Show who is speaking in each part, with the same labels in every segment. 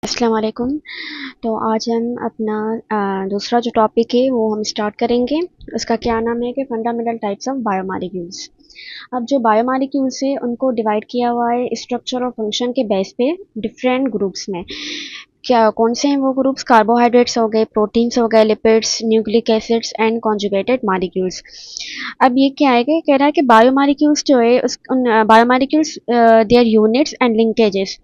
Speaker 1: अस्सलाम वालेकुम। तो आज हम अपना दूसरा जो टॉपिक है वो हम स्टार्ट करेंगे। उसका क्या नाम है कि फंडामेंटल टाइप्स ऑफ बायोमॉलिक्यूल्स। अब जो बायोमॉलिक्यूल्स है उनको डिवाइड किया हुआ है स्ट्रक्चर और फंक्शन के बेस पे डिफरेंट ग्रुप्स में। क्या कौन से हैं वो ग्रुप्स? कार्बोहाइड्रेट्स हो गए, प्रोटीन्स हो गए, lipids, nucleic acids and conjugated molecules. अब ये क्या है कि कह रहा है कि बायोमॉलिक्यूल्स जो है उस उन biomolecules they are units and linkages.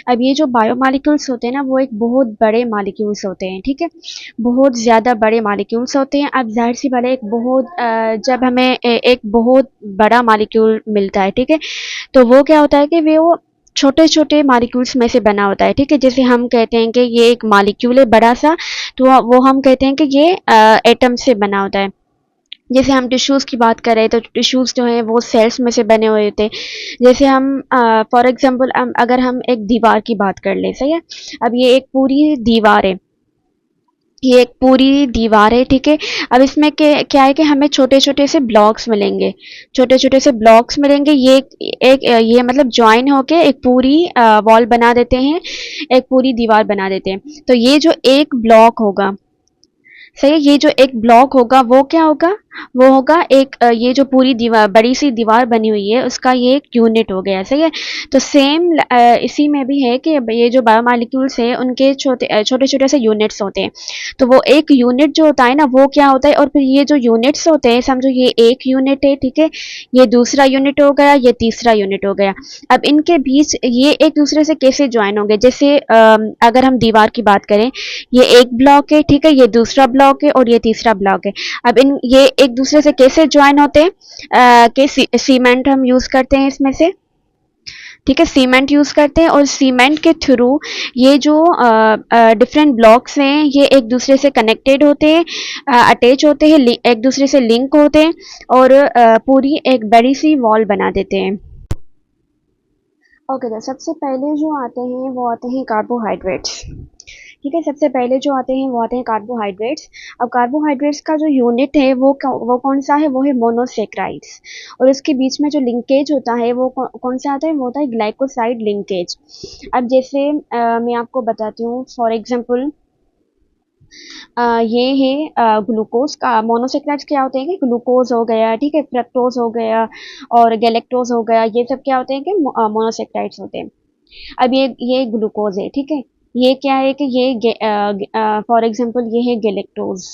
Speaker 1: अब ये जो बायोमॉलिक्यूल्स होते हैं ना वो एक बहुत बड़े मॉलिक्यूल्स होते हैं, ठीक है, बहुत ज़्यादा बड़े मॉलिक्यूल्स होते हैं। अब जाहिर सी बात है एक बहुत जब हमें एक बहुत बड़ा मॉलिक्यूल मिलता है, ठीक है, तो वो क्या होता है कि वो छोटे छोटे मॉलिक्यूल्स में से बना होता है, ठीक है। जैसे हम कहते हैं कि ये एक मॉलिक्यूल है बड़ा सा, तो वो हम कहते हैं कि ये एटम से बना होता है। जैसे हम टिश्यूज़ की बात करें तो टिश्यूज़ जो हैं वो सेल्स में से बने हुए होते हैं। जैसे हम फॉर एग्जांपल अगर हम एक दीवार की बात कर लें, सही है। अब ये एक पूरी दीवार है, ये एक पूरी दीवार है, ठीक है। अब इसमें क्या है कि हमें छोटे छोटे से ब्लॉक्स मिलेंगे, छोटे छोटे से ब्लॉक्स मिलेंगे। ये मतलब ज्वाइन होके एक पूरी वॉल बना देते हैं, एक पूरी दीवार बना देते हैं। तो ये जो एक ब्लॉक होगा, सही है, ये जो एक ब्लॉक होगा वो क्या होगा? वो होगा एक ये जो पूरी दीवार, बड़ी सी दीवार बनी हुई है, उसका ये एक यूनिट हो गया, सही है। तो सेम इसी में भी है कि ये जो बायोमॉलिक्यूल्स है उनके छोटे छोटे छोटे से यूनिट्स होते हैं। तो वो एक यूनिट जो होता है ना वो क्या होता है, और फिर ये जो यूनिट्स होते हैं, समझो ये एक यूनिट है, ठीक है, ये दूसरा यूनिट हो गया, ये तीसरा यूनिट हो गया। अब इनके बीच ये एक दूसरे से कैसे ज्वाइन होंगे? जैसे अगर हम दीवार की बात करें, ये एक ब्लॉक है, ठीक है, ये दूसरा ब्लॉक है और ये तीसरा ब्लॉक है। अब इन ये एक दूसरे से कैसे ज्वाइन होते हैं? कि सीमेंट हम यूज करते हैं इसमें से, ठीक है, सीमेंट यूज करते हैं, और सीमेंट के थ्रू ये जो डिफरेंट ब्लॉक्स हैं ये एक दूसरे से कनेक्टेड होते हैं, अटैच होते हैं, एक दूसरे से लिंक होते हैं, और पूरी एक बड़ी सी वॉल बना देते हैं। ओके, तो सबसे पहले जो आते हैं वो आते हैं कार्बोहाइड्रेट्स, ठीक है। सबसे पहले जो आते हैं वो आते हैं कार्बोहाइड्रेट्स। अब कार्बोहाइड्रेट्स का जो यूनिट है वो कौन सा है? वो है मोनोसेक्राइड्स। और उसके बीच में जो लिंकेज होता है वो कौन सा आता है? वो होता है ग्लाइकोसाइड लिंकेज। अब जैसे मैं आपको बताती हूँ, फॉर एग्जांपल ये है ग्लूकोज का। मोनोसेक्राइड्स क्या होते हैं कि ग्लूकोज हो गया, ठीक है, फ्रक्टोज हो गया और गैलेक्टोज हो गया, ये सब क्या होते हैं कि मोनोसेक्राइड्स होते हैं। अब ये ग्लूकोज है, ठीक है, ये क्या है कि ये फॉर एग्जांपल ये है गैलेक्टोज,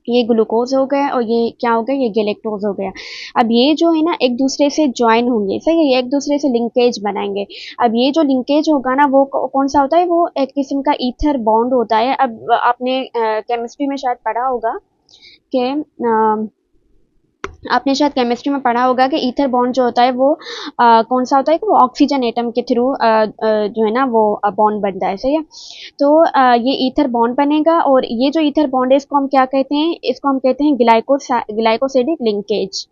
Speaker 1: ये ग्लूकोज हो गया, और ये क्या हो गया? ये गैलेक्टोज हो गया। अब ये जो है ना एक दूसरे से ज्वाइन होंगे, सही है, ये एक दूसरे से लिंकेज बनाएंगे। अब ये जो लिंकेज होगा ना वो कौन सा होता है? वो एक किस्म का ईथर बॉन्ड होता है। अब आपने केमिस्ट्री में शायद पढ़ा होगा कि आपने शायद केमिस्ट्री में पढ़ा होगा कि ईथर बॉन्ड जो होता है वो कौन सा होता है कि वो ऑक्सीजन एटम के थ्रू जो है ना वो बॉन्ड बनता है, सही है। तो ये ईथर बॉन्ड बनेगा, और ये जो ईथर बॉन्ड है इसको हम क्या कहते हैं? इसको हम कहते हैं ग्लाइकोसिडिक लिंकेज,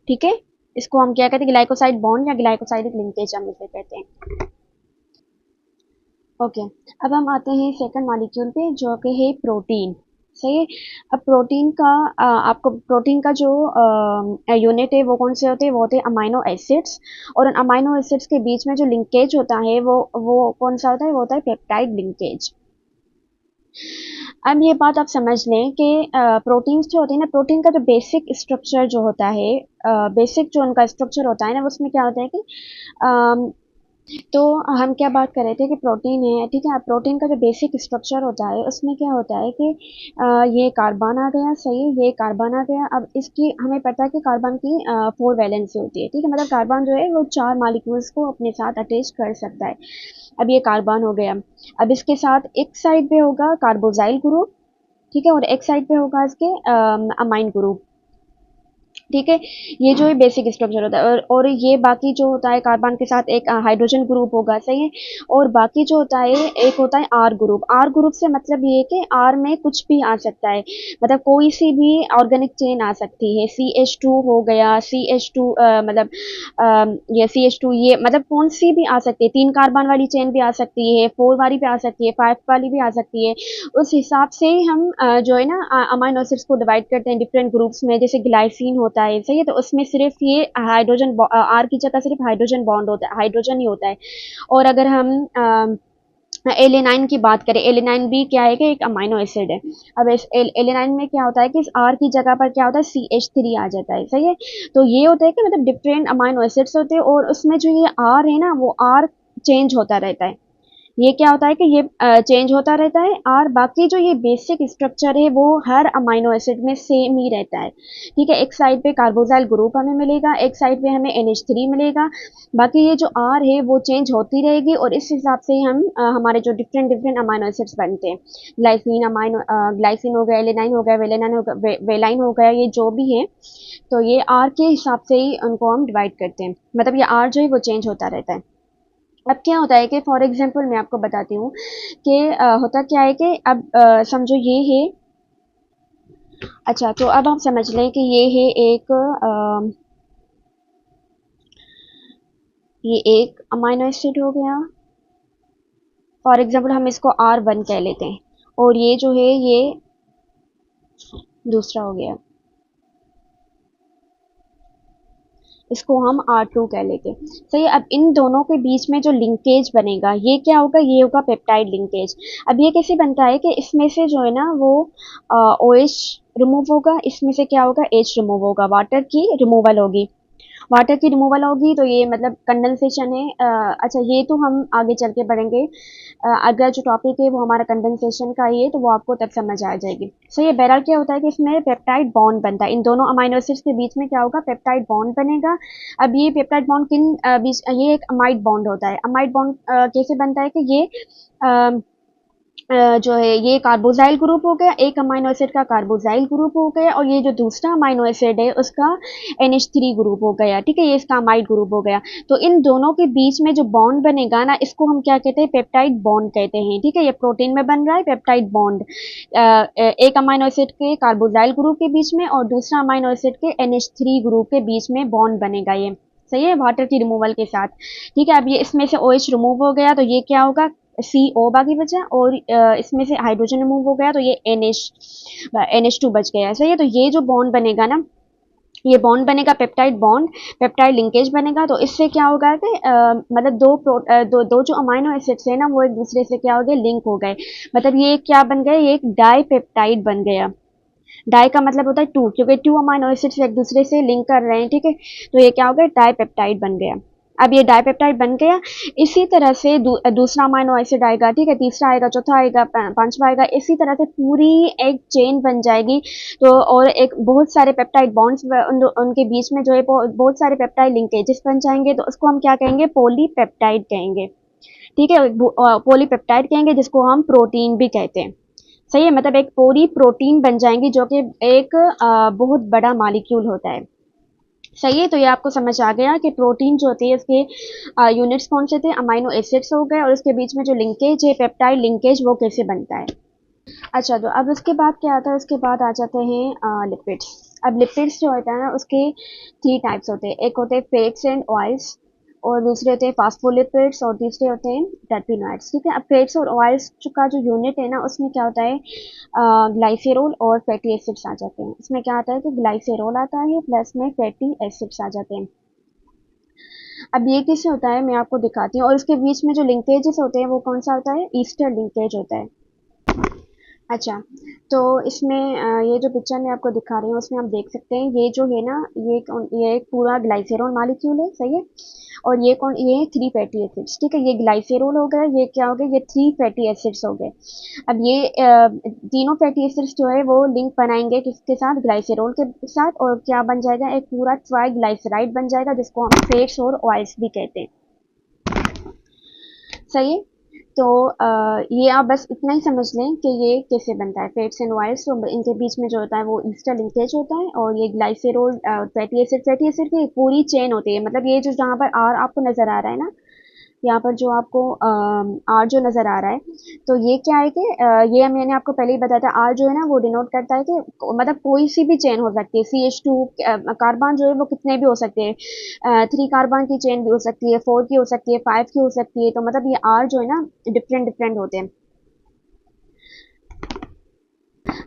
Speaker 1: ठीक है। इसको हम क्या कहते हैं? ग्लाइकोसाइड बॉन्ड या ग्लाइकोसाइडिक लिंकेज हम इसे कहते हैं। ओके, अब हम आते हैं सेकंड मॉलिक्यूल पे जो कि है प्रोटीन, सही है। अब प्रोटीन का आपको प्रोटीन का जो यूनिट है वो कौन से होते हैं? वो होते हैं अमाइनो एसिड्स। और उन अमाइनो एसिड्स के बीच में जो लिंकेज होता है वो कौन सा होता है? वो होता है पेप्टाइड लिंकेज। अब ये बात आप समझ लें कि प्रोटीन्स जो होते हैं ना, प्रोटीन का जो बेसिक स्ट्रक्चर जो होता है, बेसिक जो उनका स्ट्रक्चर होता है ना, उसमें क्या होता है कि तो हम क्या बात कर रहे थे कि प्रोटीन है, ठीक है। प्रोटीन का जो बेसिक स्ट्रक्चर होता है उसमें क्या होता है कि ये कार्बन आ गया, सही है, ये कार्बन आ गया। अब इसकी हमें पता है कि कार्बन की 4 वैलेंसी होती है, ठीक है, मतलब कार्बन जो है वो 4 मॉलिक्यूल्स को अपने साथ अटैच कर सकता है। अब ये कार्बन हो गया। अब इसके साथ एक साइड पे होगा कार्बोजाइल ग्रुप, ठीक है, और एक साइड पे होगा इसके अमाइन ग्रुप, ठीक है। ये जो है बेसिक स्ट्रक्चर होता है, और ये बाकी जो होता है कार्बन के साथ एक हाइड्रोजन ग्रुप होगा, सही है। और बाकी जो होता है एक होता है आर ग्रुप। आर ग्रुप से मतलब ये है कि आर में कुछ भी आ सकता है, मतलब कोई सी भी ऑर्गेनिक चेन आ सकती है। CH2 हो गया, CH2 मतलब ये CH2 ये मतलब कौन सी भी आ सकती है। 3 कार्बन वाली चेन भी आ सकती है, 4 वाली भी आ सकती है, 5 वाली भी आ सकती है। उस हिसाब से हम जो है ना अमाइनो एसिड्स को डिवाइड करते हैं डिफरेंट ग्रुप्स में। जैसे ग्लाइसिन होता है, सही है, तो उसमें सिर्फ ये हाइड्रोजन आर की जगह सिर्फ हाइड्रोजन बॉन्ड होता है, हाइड्रोजन ही होता है। और अगर हम एलेनाइन की बात करें, एलेनाइन भी क्या है कि एक अमाइनो एसिड है। अब इस एलेनाइन में क्या होता है कि इस आर की जगह पर क्या होता है, CH3 आ जाता है, सही है। तो ये होता है कि मतलब डिफरेंट अमाइनो एसिड्स होते हैं और उसमें जो ये आर है ना, वो आर चेंज होता रहता है। ये क्या होता है कि ये चेंज होता रहता है, और बाकी जो ये बेसिक स्ट्रक्चर है वो हर अमाइनो एसिड में सेम ही रहता है। ठीक है, एक साइड पे कार्बोजाइल ग्रुप हमें मिलेगा, एक साइड पे हमें NH3 मिलेगा। बाकी ये जो आर है वो चेंज होती रहेगी और इस हिसाब से हम हमारे जो डिफरेंट डिफरेंट अमाइनो एसिड्स बनते हैं। ग्लाइसिन हो गया, एलेनाइन हो गया, वेलेनाइन हो गया, वेलाइन हो गया, ये जो भी है, तो ये आर के हिसाब से ही उनको हम डिवाइड करते हैं। मतलब ये आर जो है वो चेंज होता रहता है। अब क्या होता है कि फॉर एग्जांपल मैं आपको बताती हूँ कि होता क्या है कि अब समझो ये है। अच्छा, तो अब आप समझ लें कि ये है एक ये एक अमाइनो एसिड हो गया। फॉर एग्जांपल हम इसको R1 कह लेते हैं, और ये जो है ये दूसरा हो गया, इसको हम R2 कह लेते हैं, सही है। अब इन दोनों के बीच में जो लिंकेज बनेगा ये क्या होगा, ये होगा पेप्टाइड लिंकेज। अब ये कैसे बनता है कि इसमें से जो है ना वो OH रिमूव होगा, इसमें से क्या होगा, H रिमूव होगा, वाटर की रिमूवल होगी। वाटर की रिमूवल होगी तो ये मतलब कंडेंसेशन है। अच्छा, ये तो हम आगे चल के पढ़ेंगे। अगर जो टॉपिक है वो हमारा कंडेंसेशन का ही है तो वो आपको तब समझ आ जाएगी। सो ये बहरहाल क्या होता है कि इसमें पेप्टाइड बॉन्ड बनता है, इन दोनों अमाइनो एसिड्स के बीच में क्या होगा, पेप्टाइड बॉन्ड बनेगा। अब ये पेप्टाइड बॉन्ड किन बीच, ये एक अमाइड बॉन्ड होता है। अमाइड बॉन्ड कैसे बनता है कि ये अ, जो है ये कार्बोजाइल ग्रुप हो गया, एक अमाइनो एसिड का कार्बोजाइल ग्रुप हो गया, और ये जो दूसरा अमाइनो एसिड है उसका NH3 ग्रुप हो गया। ठीक है, ये इसका अमाइड ग्रुप हो गया। तो इन दोनों के बीच में जो बॉन्ड बनेगा ना, इसको हम क्या कहते हैं, पेप्टाइड बॉन्ड कहते हैं। ठीक है, ये प्रोटीन में बन रहा है पेप्टाइड बॉन्ड, एक अमाइनो एसिड के कार्बोजाइल ग्रुप के बीच में और दूसरा अमाइनो एसिड के NH3 ग्रुप के बीच में बॉन्ड बनेगा ये, सही है, वाटर की रिमूवल के साथ। ठीक है, अब ये इसमें से OH रिमूव हो गया तो ये क्या होगा, CO बाकी बचा, और इसमें से हाइड्रोजन रिमूव हो गया तो ये NH2 बच गया, सही है। तो ये जो बॉन्ड बनेगा ना, ये बॉन्ड बनेगा पेप्टाइड बॉन्ड, पेप्टाइड लिंकेज बनेगा। तो इससे क्या होगा कि मतलब दो जो अमाइनो एसिड्स है ना वो एक दूसरे से क्या हो गए, लिंक हो गए। मतलब ये क्या बन गए, ये एक डाई पेप्टाइड बन गया। डाई का मतलब होता है टू, क्योंकि टू अमाइनो एसिड्स एक दूसरे से लिंक कर रहे हैं। ठीक है, तो ये क्या हो गया, डाईपेप्टाइड बन गया। अब ये डाईपेप्टाइड बन गया, इसी तरह से दूसरा अमाइनो एसिड आएगा, ठीक है, तीसरा आएगा, चौथा आएगा, पांचवा आएगा, इसी तरह से पूरी एक चेन बन जाएगी। तो और एक बहुत सारे पेप्टाइड बॉन्ड्स उनके बीच में जो है बहुत सारे पेप्टाइड लिंकेजेस बन जाएंगे, तो उसको हम क्या कहेंगे, पॉलीपेप्टाइड कहेंगे। ठीक है, पॉलीपेप्टाइड कहेंगे, जिसको हम प्रोटीन भी कहते हैं, सही है। मतलब एक पूरी प्रोटीन बन जाएंगी जो कि एक बहुत बड़ा मॉलिक्यूल होता है, सही है। तो ये आपको समझ आ गया कि प्रोटीन जो होती है इसके यूनिट्स कौन से थे, अमाइनो एसिड्स हो गए, और उसके बीच में जो लिंकेज है पेप्टाइड लिंकेज, वो कैसे बनता है। अच्छा, तो अब उसके बाद क्या आता है, उसके बाद आ जाते हैं लिपिड्स। अब लिपिड्स जो होता है ना उसके 3 टाइप्स होते हैं, एक होते हैं फैट्स एंड ऑयल्स, और दूसरे होते हैं फास्फोलिपिड्स, और तीसरे होते हैं टर्पेनॉइड्स। ठीक है, अब फैट्स और ऑयल्स का जो यूनिट है ना उसमें क्या होता है, ग्लाइसेरोल और फैटी एसिड्स आ जाते हैं। इसमें क्या आता है कि ग्लाइसेरोल आता है प्लस में फैटी एसिड्स आ जाते हैं। अब ये किससे होता है मैं आपको दिखाती हूँ, और इसके बीच में जो लिंकेजेस होते हैं वो कौन सा होता है, ईस्टर लिंकेज होता है। अच्छा, तो इसमें ये जो पिक्चर मैं आपको दिखा रही हूँ उसमें आप देख सकते हैं, ये जो है ना ये एक पूरा ग्लाइसेरोल मॉलिक्यूल है, सही है। और ये 3 फैटी एसिड्स, ठीक है, ये ग्लाइसेरोल हो गया, ये क्या हो गया, ये 3 फैटी एसिड्स हो गए। अब ये तीनों फैटी एसिड्स जो है वो लिंक बनाएंगे किसके साथ, ग्लाइसेरोल के साथ, और क्या बन जाएगा, एक पूरा ट्राइग्लाइसराइड बन जाएगा, जिसको हम फैट्स और ऑयल्स भी कहते हैं, सही है। तो ये आप बस इतना ही समझ लें कि ये कैसे बनता है, फैट्स एंड ऑयल्स, तो इनके बीच में जो होता है वो ईस्टर लिंकेज होता है, और ये ग्लाइसेरोल फैटी एसिड की पूरी चेन होती है। मतलब ये जो जहाँ पर आर आपको नजर आ रहा है ना, यहाँ पर जो आपको आर जो नज़र आ रहा है, तो ये क्या है कि ये मैंने आपको पहले ही बताया था, आर जो है ना वो डिनोट करता है कि मतलब कोई सी भी चेन हो सकती है, CH2 कार्बन जो है वो कितने भी हो सकते हैं, 3 कार्बन की चेन भी हो सकती है, 4 की हो सकती है, 5 की हो सकती है। तो मतलब ये आर जो है ना डिफरेंट डिफरेंट होते हैं।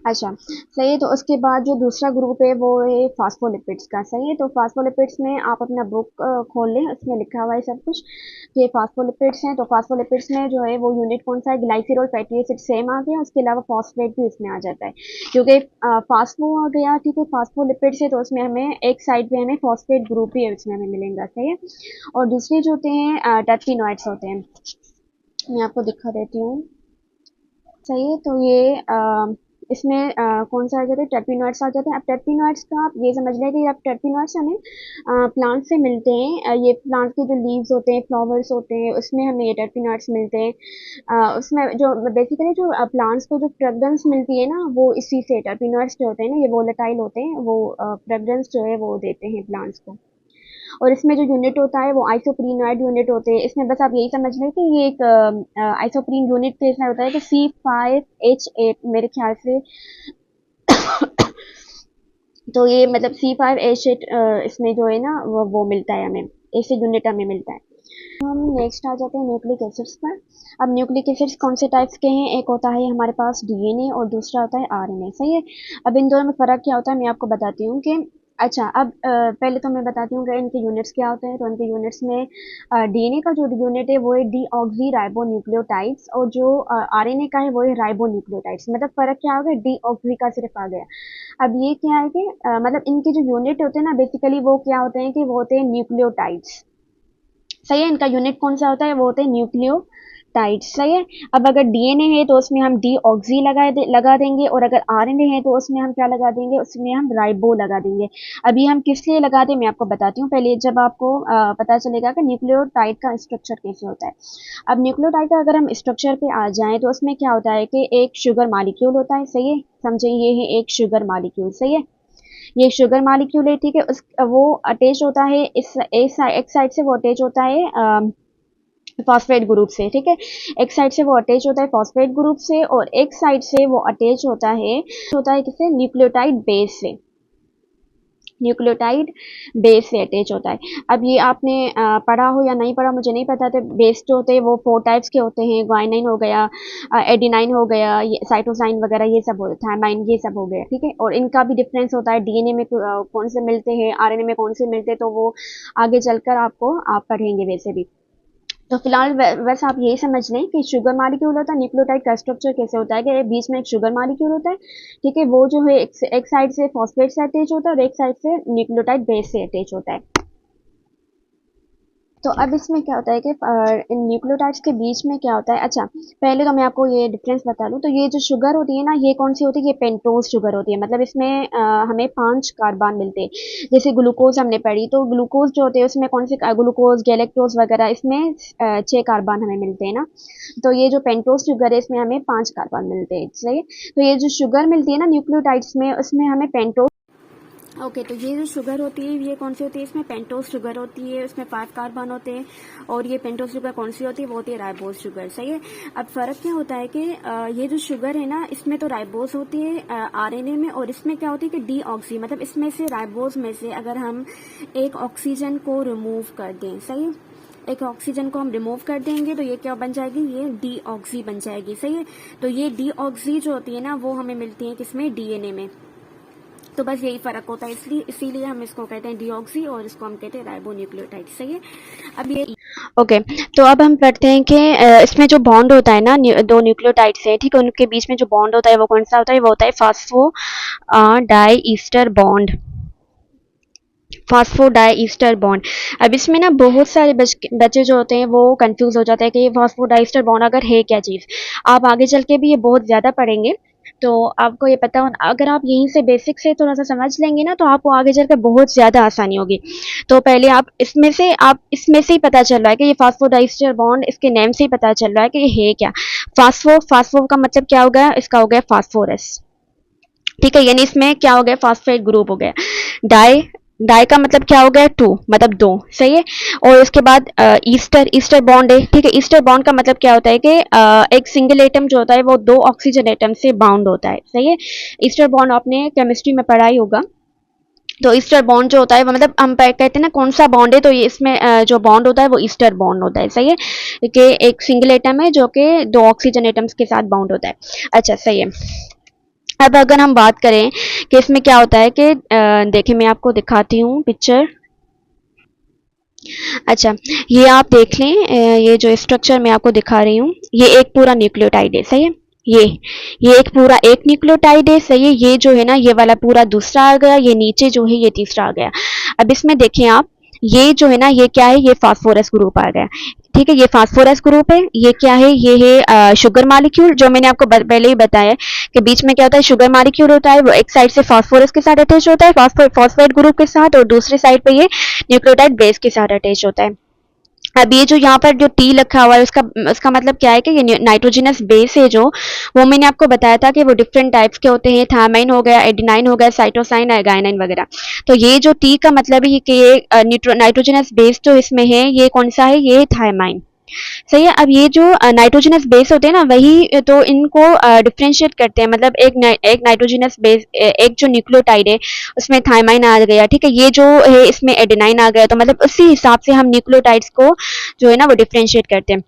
Speaker 1: अच्छा, सही है। तो उसके बाद जो दूसरा ग्रुप है वो है फास्फोलिपिड्स का। सही है। तो फास्फोलिपिड्स में आप अपना बुक खोल लें, उसमें लिखा हुआ है सब कुछ कि फास्फोलिपिड्स हैं। तो फास्फोलिपिड्स में जो है वो यूनिट कौन सा है, ग्लाइसिरॉल फैटी एसिड सेम आ गया, उसके अलावा फॉस्फेट भी उसमें आ जाता है क्योंकि फास्फो आ गया। ठीक है, फास्फोलिपिड्स है तो उसमें हमें एक साइड पे हमें फॉस्फेट ग्रुप ही है उसमें हमें मिलेगा। सही है। और दूसरे जो होते हैं टर्पीनॉइड्स होते हैं, मैं आपको दिखा देती हूँ। सही है। तो ये इसमें कौन सा आ जाता है, टर्पीनॉइड्स आ जाते हैं। अब टर्पीनॉइड्स का आप ये समझ लें कि अब टर्पीनॉइड्स हमें प्लांट से मिलते हैं। ये प्लांट के जो लीव्स होते हैं, फ्लावर्स होते हैं, उसमें हमें ये टर्पीनॉइड्स मिलते हैं। उसमें जो बेसिकली जो प्लांट्स को जो फ्रेगरेंस मिलती है ना, वो इसी से टर्पीनॉइड्स जो होते हैं ना, ये वोलेटाइल होते हैं, वो फ्रेगरेंस जो है वो देते हैं प्लांट्स को। और इसमें जो यूनिट होता है वो आइसोप्रीनॉइड यूनिट होते हैं। इसमें बस आप यही समझ लें कि ये एक आइसोप्रीन यूनिट के इसमें होता है कि C5H8 मेरे ख्याल से। तो ये मतलब C5H8 इसमें जो है ना वो मिलता है हमें, ऐसे यूनिट हमें मिलता है। हम नेक्स्ट आ जाते हैं न्यूक्लिक एसिड्स पर। अब न्यूक्लिक एसिड्स कौन से टाइप्स के हैं, एक होता है हमारे पास डीएनए और दूसरा होता है आरएनए। सही है। अब इन दोनों में फ़र्क क्या होता है मैं आपको बताती हूँ कि अच्छा, अब पहले तो मैं बताती हूँ कि इनके यूनिट्स क्या होते हैं। तो इनके यूनिट्स में डीएनए का जो यूनिट है वो है डीऑक्सी राइबो न्यूक्लियोटाइड्स, और जो आरएनए का है वो है राइबो न्यूक्लियोटाइड्स। मतलब फ़र्क क्या हो गया, डीऑक्सी का सिर्फ आ गया। अब ये क्या है कि मतलब इनके जो यूनिट होते हैं ना बेसिकली वो क्या होते हैं कि वो होते हैं न्यूक्लियोटाइड्स। सही है। इनका यूनिट कौन सा होता है, वो होते हैं न्यूक्लियोटाइड्स। सही है। अब अगर डीएनए है तो उसमें हम डीऑक्सी लगा देंगे, और अगर आरएनए है तो उसमें हम क्या लगा देंगे, उसमें हम राइबो लगा देंगे। अभी हम किस लिए लगाते हैं मैं आपको बताती हूँ पहले, जब आपको पता चलेगा कि न्यूक्लियोटाइड का स्ट्रक्चर कैसे होता है। अब न्यूक्लियोटाइड का अगर हम स्ट्रक्चर पे आ जाएं तो उसमें क्या होता है कि एक शुगर मॉलिक्यूल होता है। सही है, समझे, ये है एक शुगर मॉलिक्यूल। सही है। ये शुगर मॉलिक्यूल है। ठीक है, उस वो अटैच होता है इस एक साइड से वो अटैच होता है फॉस्फेट ग्रुप से। ठीक है, एक साइड से वो अटैच होता है फॉस्फेट ग्रुप से, और एक साइड से वो अटैच होता है किससे, न्यूक्लियोटाइड बेस से। न्यूक्लियोटाइड बेस से अटैच होता है। अब ये आपने पढ़ा हो या नहीं पढ़ा मुझे नहीं पता। तो बेस जो होते हैं वो 4 टाइप्स के होते हैं, ग्वाइनाइन हो गया, एडिनाइन हो गया, ये साइटोसाइन वगैरह ये सब होता है, थायमाइन ये सब हो गया। ठीक है, और इनका भी डिफरेंस होता है, डीएनए में कौन से मिलते हैं, आरएनए में कौन से मिलते हैं, तो वो आगे चलकर आप पढ़ेंगे वैसे भी। तो फिलहाल बस आप यही समझ लें कि शुगर मॉलिक्यूल होता है, न्यूक्लियोटाइड का स्ट्रक्चर कैसे होता है कि बीच में एक शुगर मॉलिक्यूल होता है। ठीक है, वो जो है एक साइड से फॉस्फेट से अटैच होता है और एक साइड से न्यूक्लियोटाइड बेस से अटैच होता है। तो अब इसमें क्या होता है कि इन न्यूक्लियोटाइड्स के बीच में क्या होता है। अच्छा, पहले तो मैं आपको ये डिफरेंस बता दूं। तो ये जो शुगर होती है ना, ये कौन सी होती है, ये पेंटोज शुगर होती है। मतलब इसमें हमें 5 कार्बन मिलते हैं। जैसे ग्लूकोज हमने पढ़ी, तो ग्लूकोज जो होते हैं उसमें कौन से ग्लूकोज, गैलेक्टोज वगैरह, इसमें 6 कार्बन हमें मिलते हैं ना। तो ये जो पेंटोज शुगर है इसमें हमें 5 कार्बन मिलते हैं। सही। तो ये जो शुगर मिलती है ना न्यूक्लियोटाइड्स में, उसमें हमें पेंटोज ओके तो ये जो शुगर होती है ये कौन सी होती है, इसमें पेंटोज शुगर होती है, उसमें 5 कार्बन होते हैं। और ये पेंटोज शुगर कौन सी होती है, वो होती है राइबोज शुगर। सही है। अब फर्क क्या होता है कि ये जो शुगर है ना, इसमें तो राइबोज होती है आरएनए में, और इसमें क्या होती है कि डीऑक्सी, मतलब इसमें से राइबोज में से अगर हम एक ऑक्सीजन को रिमूव कर दें। सही है, एक ऑक्सीजन को हम रिमूव कर देंगे तो ये क्या बन जाएगी, ये डीऑक्सी बन जाएगी। सही है। तो ये डीऑक्सी जो होती है ना वो हमें मिलती है किसमें, डीएनए में। तो बस यही फर्क होता है, इसीलिए हम इसको कहते हैं डीऑक्सी और इसको हम कहते हैं राइबोन्यूक्लियोटाइड। सही है। अब ये ओके तो अब हम पढ़ते हैं कि इसमें जो बॉन्ड होता है ना, दो न्यूक्लियोटाइड से, ठीक है, उनके बीच में जो बॉन्ड होता है वो कौन सा होता है, वो होता है phosphodiester bond. Phosphodiester bond. अब इसमें ना बहुत सारे बच्चे जो होते हैं वो कंफ्यूज हो जाते हैं कि ये फास्फोडाई ईस्टर बॉन्ड अगर है क्या चीज़। आप आगे चल के भी ये बहुत ज़्यादा पढ़ेंगे, तो आपको ये पता हो, अगर आप यहीं से बेसिक से थोड़ा सा समझ लेंगे ना तो आपको आगे चलकर बहुत ज़्यादा आसानी होगी। तो पहले आप इसमें से ही पता चल रहा है कि ये फास्फोडाइस्टर बॉन्ड, इसके नेम से ही पता चल रहा है कि ये है क्या। फास्फो का मतलब क्या हो गया, इसका हो गया फास्फोरस। ठीक है, यानी इसमें क्या हो गया, फास्फेट ग्रुप हो गया। डाई डाई का मतलब क्या हो गया, 2, मतलब 2। सही है। और उसके बाद ईस्टर बॉन्ड है। ठीक है, ईस्टर बॉन्ड का मतलब क्या होता है कि एक सिंगल एटम जो होता है वो 2 ऑक्सीजन एटम से बाउंड होता है। सही है। ईस्टर बॉन्ड आपने केमिस्ट्री में पढ़ा ही होगा। तो ईस्टर बॉन्ड जो होता है वो मतलब हम कहते हैं ना कौन सा बॉन्ड है, तो ये इसमें जो बॉन्ड होता है वो ईस्टर बॉन्ड होता है। सही है, कि एक सिंगल एटम है जो कि 2 ऑक्सीजन एटम्स के साथ बाउंड होता है। अच्छा, सही है। अब अगर हम बात करें कि इसमें क्या होता है कि देखिए मैं आपको दिखाती हूँ पिक्चर। अच्छा, ये आप देख लें, ये जो स्ट्रक्चर मैं आपको दिखा रही हूँ, ये एक पूरा न्यूक्लियोटाइड है, सही है। ये ये एक पूरा एक न्यूक्लियोटाइड है, सही है। ये जो है ना, ये वाला पूरा दूसरा आ गया, ये नीचे जो है ये तीसरा आ गया। अब इसमें देखें आप, ये जो है ना, ये क्या है, ये फास्फोरस ग्रुप आ गया। ठीक है, ये फास्फोरस ग्रुप है। ये क्या है, ये है शुगर मॉलिक्यूल, जो मैंने आपको पहले ही बताया कि बीच में क्या होता है, शुगर मॉलिक्यूल होता है, वो एक साइड से फास्फोरस के साथ अटैच होता है, फॉस्फेट ग्रुप के साथ, और दूसरी साइड पे ये न्यूक्लियोटाइड बेस के साथ अटैच होता है। अब ये जो यहाँ पर जो टी लिखा हुआ है, उसका उसका मतलब क्या है कि ये नाइट्रोजनस बेस है जो, वो मैंने आपको बताया था कि वो डिफरेंट टाइप्स के होते हैं। थायमाइन हो गया, एडेनाइन हो गया, साइटोसाइन, गायनाइन वगैरह। तो ये जो टी का मतलब है कि ये नाइट्रोजनस बेस जो इसमें है, ये कौन सा है, ये थायमाइन, सही है। अब ये जो नाइट्रोजनस बेस होते हैं ना, वही तो इनको डिफ्रेंशिएट करते हैं। मतलब एक नाइट्रोजनस बेस, एक जो न्यूक्लियोटाइड है उसमें थायमाइन आ गया, ठीक है, ये जो है इसमें एडेनाइन आ गया, तो मतलब उसी हिसाब से हम न्यूक्लियोटाइड्स को जो है ना वो डिफ्रेंशिएट करते हैं।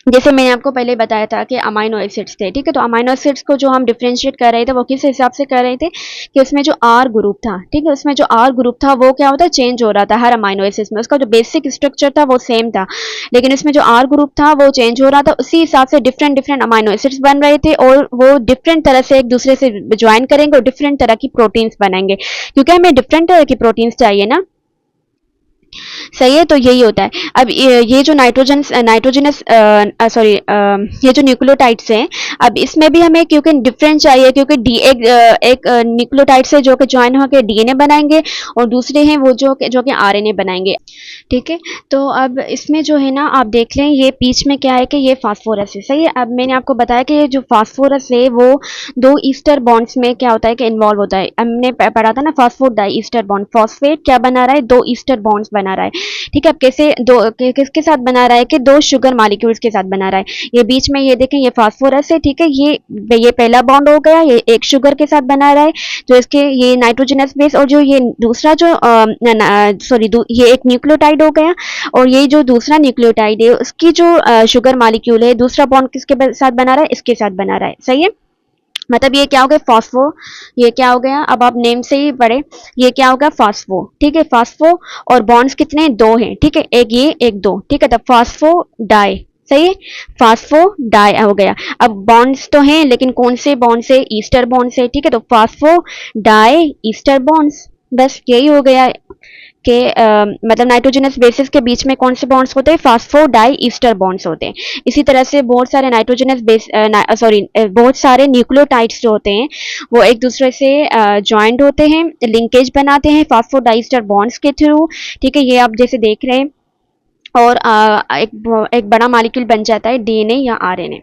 Speaker 1: जैसे मैंने आपको पहले बताया था कि अमाइनो एसिड्स थे, ठीक है, तो अमाइनो एसिड्स को जो हम डिफरेंशिएट कर रहे थे वो किस हिसाब से कर रहे थे कि उसमें जो आर ग्रुप था, ठीक है, उसमें जो आर ग्रुप था वो क्या होता है, चेंज हो रहा था हर अमाइनो एसिड्स में। उसका जो बेसिक स्ट्रक्चर था वो सेम था, लेकिन उसमें जो आर ग्रुप था वो चेंज हो रहा था। उसी हिसाब से डिफरेंट डिफरेंट अमाइनो एसिड्स बन रहे थे, और वो डिफरेंट तरह से एक दूसरे से ज्वाइन करेंगे और डिफरेंट तरह की प्रोटीन्स बनाएंगे, क्योंकि हमें डिफरेंट तरह की प्रोटीन्स चाहिए ना, सही है। तो यही होता है। अब ये जो नाइट्रोजनस सॉरी ये जो न्यूक्लियोटाइड्स हैं, अब इसमें भी हमें क्योंकि डिफरेंट चाहिए, क्योंकि एक न्यूक्लियोटाइड से जो कि ज्वाइन होकर डीएनए बनाएंगे, और दूसरे हैं वो जो कि आरएनए बनाएंगे, ठीक है। तो अब इसमें जो है ना, आप देख लें, ये बीच में क्या है कि ये फास्फोरस है, सही है। अब मैंने आपको बताया कि ये जो फास्फोरस है वो दो ईस्टर बॉन्ड्स में क्या होता है कि इन्वॉल्व होता है। हमने पढ़ा था ना, phosphodiester bond, phosphate क्या बना रहा है, दो ईस्टर बॉन्ड्स बना रहा है, ठीक है। अब कैसे किसके साथ बना रहा है कि दो शुगर मॉलिक्यूल्स के साथ बना रहा है। ये बीच में ये देखें, ये फास्फोरस है, ठीक है, ये पहला बॉन्ड हो गया, ये एक शुगर के साथ बना रहा है, जो इसके ये नाइट्रोजनस बेस, और जो ये दूसरा जो सॉरी ये एक न्यूक्लियोटाइड हो गया, और ये जो दूसरा न्यूक्लियोटाइड है उसकी जो शुगर मॉलिक्यूल है, दूसरा बॉन्ड किसके साथ बना रहा है, इसके साथ बना रहा है, सही है। मतलब ये क्या हो गया, फॉस्फो, ये क्या हो गया, अब आप नेम से ही पढ़े, ये क्या होगा, फास्फो, ठीक है, फास्फो। और बॉन्ड्स कितने, दो हैं, ठीक है, एक ये एक दो, ठीक है, तब फास्फो डाई, सही है, फास्फो डाई हो गया। अब बॉन्ड्स तो हैं, लेकिन कौन से बॉन्ड से, ईस्टर बॉन्ड से, ठीक है, तो फास्फो डाई ईस्टर बॉन्ड्स, बस यही हो गया के मतलब नाइट्रोजनस बेसिस के बीच में कौन से बॉन्ड्स होते हैं, फास्फो डाई ईस्टर बॉन्ड्स होते हैं। इसी तरह से बहुत सारे नाइट्रोजनस बेस सॉरी बहुत सारे न्यूक्लियोटाइड्स जो होते हैं वो एक दूसरे से ज्वाइंट होते हैं, लिंकेज बनाते हैं फास्फो डाई ईस्टर बॉन्ड्स के थ्रू, ठीक है, ये आप जैसे देख रहे हैं। और एक बड़ा मॉलिक्यूल बन जाता है डीएनए या आरएनए।